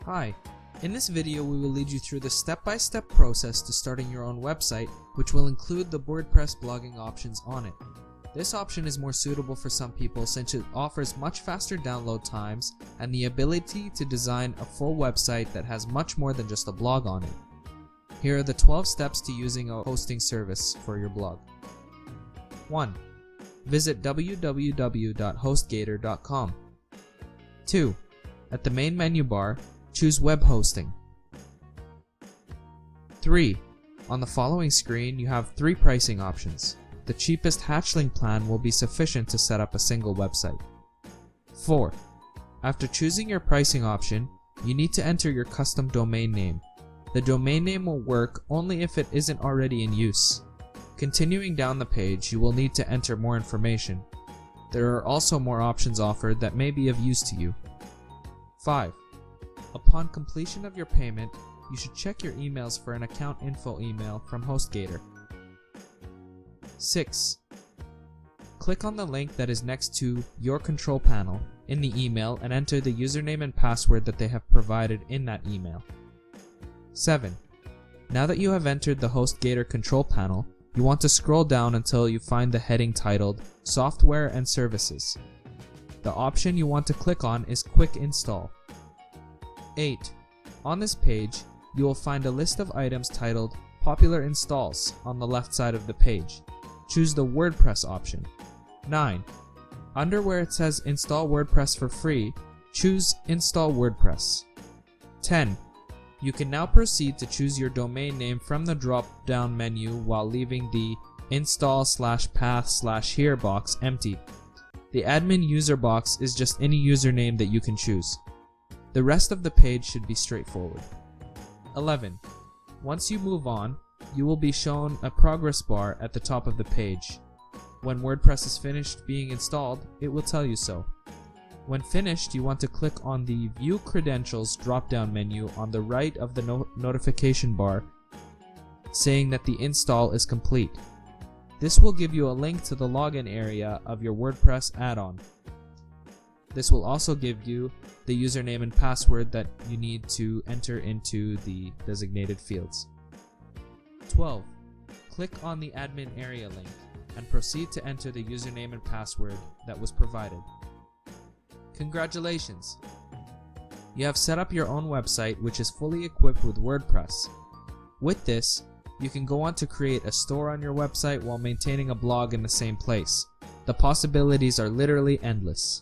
Hi, in this video we will lead you through the step-by-step process to starting your own website, which will include the WordPress blogging options on it. This option is more suitable for some people since it offers much faster download times and the ability to design a full website that has much more than just a blog on it. Here are the 12 steps to using a hosting service for your blog. 1. Visit www.hostgator.com. 2. At the main menu bar, choose Web Hosting. 3. On the following screen, you have 3 pricing options. The cheapest hatchling plan will be sufficient to set up a single website. 4. After choosing your pricing option, you need to enter your custom domain name. The domain name will work only if it isn't already in use. Continuing down the page, you will need to enter more information. There are also more options offered that may be of use to you. 5. Upon completion of your payment, you should check your emails for an account info email from HostGator. 6. Click on the link that is next to your control panel in the email and enter the username and password that they have provided in that email. 7. Now that you have entered the HostGator control panel, you want to scroll down until you find the heading titled Software and Services. The option you want to click on is Quick Install. 8. On this page, you will find a list of items titled Popular Installs on the left side of the page. Choose the WordPress option. 9. Under where it says Install WordPress for free, choose Install WordPress. 10. You can now proceed to choose your domain name from the drop-down menu while leaving the install/path/here box empty. The admin user box is just any username that you can choose. The rest of the page should be straightforward. 11. Once you move on, you will be shown a progress bar at the top of the page. When WordPress is finished being installed, it will tell you so. When finished, you want to click on the View Credentials drop-down menu on the right of the notification bar saying that the install is complete. This will give you a link to the login area of your WordPress add-on. This will also give you the username and password that you need to enter into the designated fields. 12. Click on the admin area link and proceed to enter the username and password that was provided. Congratulations! You have set up your own website which is fully equipped with WordPress. With this, you can go on to create a store on your website while maintaining a blog in the same place. The possibilities are literally endless.